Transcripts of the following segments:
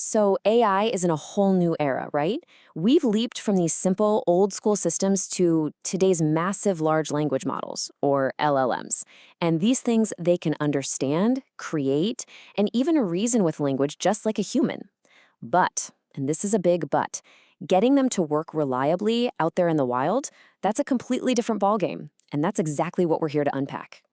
So AI is in a whole new era, right? We've leaped from these simple, old-school systems to today's massive large language models, or LLMs. And these things, they can understand, create, and even reason with language just like a human. But, and this is a big but, getting them to work reliably out there in the wild, that's a completely different ballgame. And that's exactly what we're here to unpack.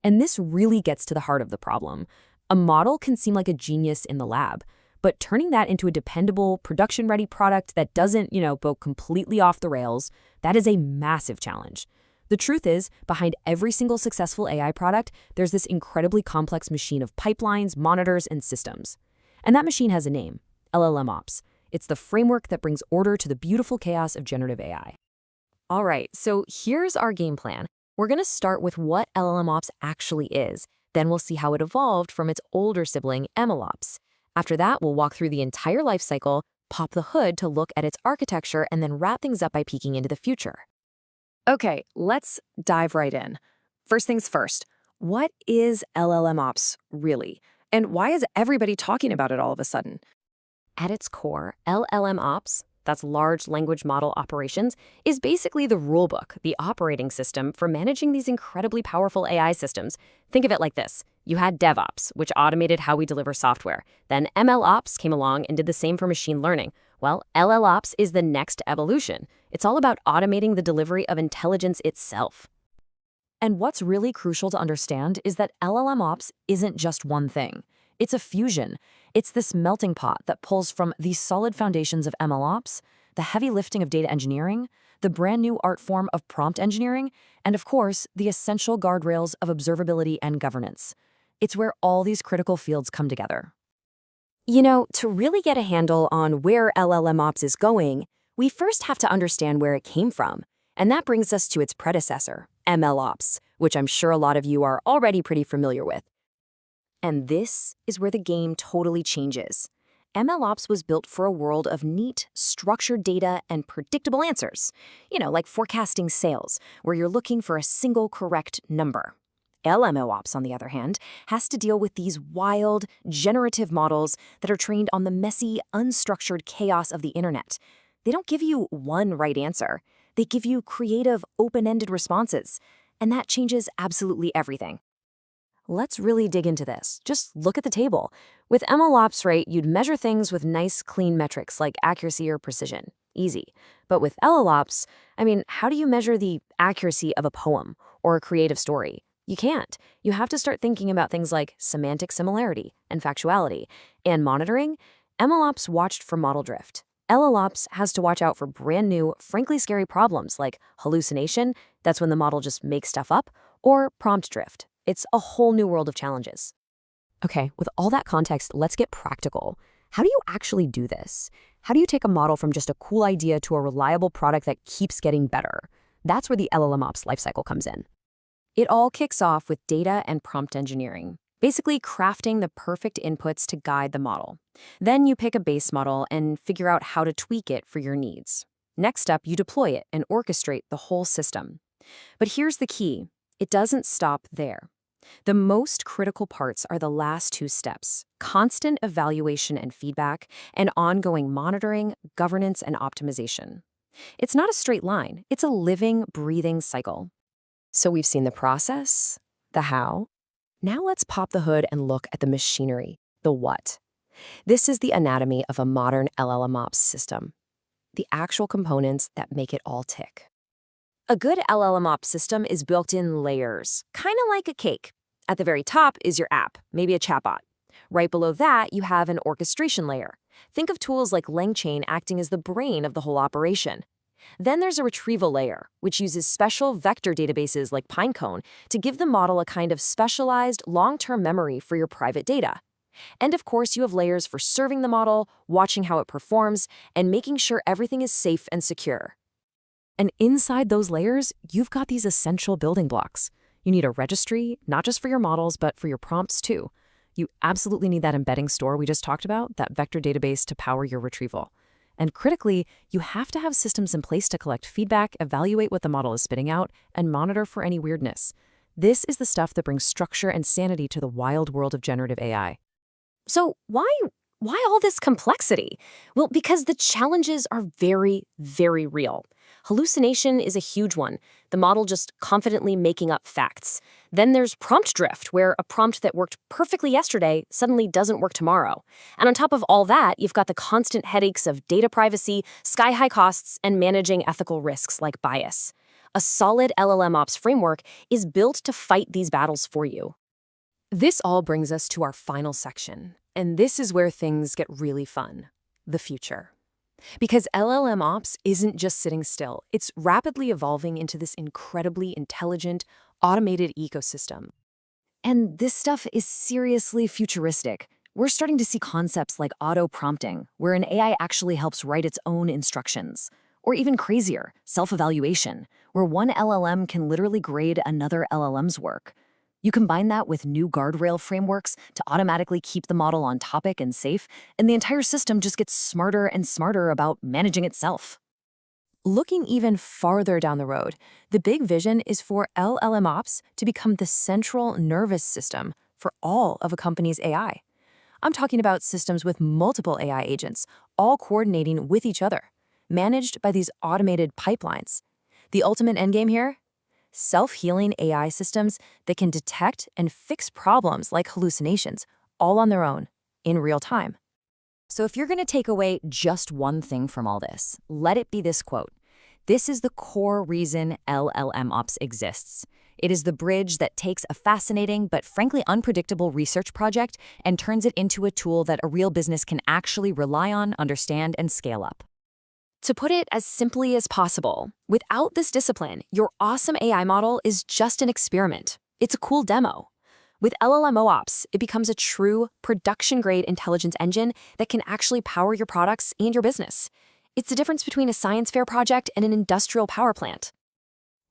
And this really gets to the heart of the problem. A model can seem like a genius in the lab, but turning that into a dependable, production-ready product that doesn't, go completely off the rails, that is a massive challenge. The truth is, behind every single successful AI product, there's this incredibly complex machine of pipelines, monitors, and systems. And that machine has a name, LLMOps. It's the framework that brings order to the beautiful chaos of generative AI. All right, so here's our game plan. We're going to start with what LLMOps actually is. Then we'll see how it evolved from its older sibling, MLOps. After that, we'll walk through the entire life cycle, pop the hood to look at its architecture, and then wrap things up by peeking into the future. Okay, let's dive right in. First things first, what is LLMOps really? And why is everybody talking about it all of a sudden? At its core, LLMOps, that's large language model operations, is basically the rulebook, the operating system for managing these incredibly powerful AI systems. Think of it like this. You had DevOps, which automated how we deliver software. Then MLOps came along and did the same for machine learning. Well, LLOps is the next evolution. It's all about automating the delivery of intelligence itself. And what's really crucial to understand is that LLMOps isn't just one thing. It's a fusion. It's this melting pot that pulls from the solid foundations of MLOps, the heavy lifting of data engineering, the brand new art form of prompt engineering, and of course, the essential guardrails of observability and governance. It's where all these critical fields come together. To really get a handle on where LLMOps is going, we first have to understand where it came from. And that brings us to its predecessor, MLOps, which I'm sure a lot of you are already pretty familiar with. And this is where the game totally changes. MLOps was built for a world of neat, structured data and predictable answers. Like forecasting sales, where you're looking for a single correct number. LLMOps, on the other hand, has to deal with these wild, generative models that are trained on the messy, unstructured chaos of the internet. They don't give you one right answer. They give you creative, open-ended responses. And that changes absolutely everything. Let's really dig into this. Just look at the table. With MLOps, right, you'd measure things with nice, clean metrics like accuracy or precision. Easy. But with LLOps, how do you measure the accuracy of a poem or a creative story? You can't. You have to start thinking about things like semantic similarity and factuality. And monitoring, MLOps watched for model drift. LLOps has to watch out for brand new, frankly scary problems like hallucination, that's when the model just makes stuff up, or prompt drift. It's a whole new world of challenges. Okay, with all that context, let's get practical. How do you actually do this? How do you take a model from just a cool idea to a reliable product that keeps getting better? That's where the LLMOps lifecycle comes in. It all kicks off with data and prompt engineering, basically crafting the perfect inputs to guide the model. Then you pick a base model and figure out how to tweak it for your needs. Next up, you deploy it and orchestrate the whole system. But here's the key. It doesn't stop there. The most critical parts are the last two steps: constant evaluation and feedback, and ongoing monitoring, governance, and optimization. It's not a straight line. It's a living, breathing cycle. So we've seen the process, the how. Now let's pop the hood and look at the machinery, the what. This is the anatomy of a modern LLMOps system, the actual components that make it all tick. A good LLMOps system is built in layers, kind of like a cake. At the very top is your app, maybe a chatbot. Right below that, you have an orchestration layer. Think of tools like LangChain acting as the brain of the whole operation. Then there's a retrieval layer, which uses special vector databases like Pinecone to give the model a kind of specialized long-term memory for your private data. And of course, you have layers for serving the model, watching how it performs, and making sure everything is safe and secure. And inside those layers, you've got these essential building blocks. You need a registry, not just for your models, but for your prompts too. You absolutely need that embedding store we just talked about, that vector database to power your retrieval. And critically, you have to have systems in place to collect feedback, evaluate what the model is spitting out, and monitor for any weirdness. This is the stuff that brings structure and sanity to the wild world of generative AI. So why Why all this complexity? Well, because the challenges are very, very real. Hallucination is a huge one, the model just confidently making up facts. Then there's prompt drift, where a prompt that worked perfectly yesterday suddenly doesn't work tomorrow. And on top of all that, you've got the constant headaches of data privacy, sky-high costs, and managing ethical risks like bias. A solid LLMOps framework is built to fight these battles for you. This all brings us to our final section, and this is where things get really fun: the future. Because LLMOps isn't just sitting still, it's rapidly evolving into this incredibly intelligent, automated ecosystem. And this stuff is seriously futuristic. We're starting to see concepts like auto-prompting, where an AI actually helps write its own instructions. Or even crazier, self-evaluation, where one LLM can literally grade another LLM's work. You combine that with new guardrail frameworks to automatically keep the model on topic and safe, and the entire system just gets smarter and smarter about managing itself. Looking even farther down the road, the big vision is for LLMOps to become the central nervous system for all of a company's AI. I'm talking about systems with multiple AI agents, all coordinating with each other, managed by these automated pipelines. The ultimate endgame here? Self-healing AI systems that can detect and fix problems like hallucinations, all on their own, in real time. So if you're going to take away just one thing from all this, let it be this quote. This is the core reason LLMOps exists. It is the bridge that takes a fascinating but frankly unpredictable research project and turns it into a tool that a real business can actually rely on, understand, and scale up. To put it as simply as possible, without this discipline, your awesome AI model is just an experiment. It's a cool demo. With LLMOps, it becomes a true production-grade intelligence engine that can actually power your products and your business. It's the difference between a science fair project and an industrial power plant.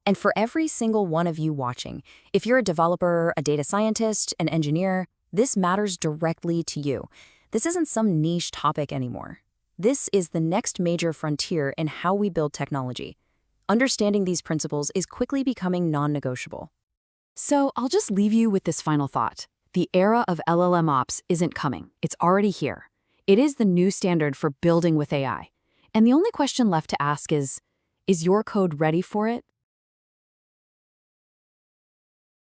And for every single one of you watching, if you're a developer, a data scientist, an engineer, this matters directly to you. This isn't some niche topic anymore. This is the next major frontier in how we build technology. Understanding these principles is quickly becoming non-negotiable. So I'll just leave you with this final thought. The era of LLMOps isn't coming. It's already here. It is the new standard for building with AI. And the only question left to ask is your code ready for it?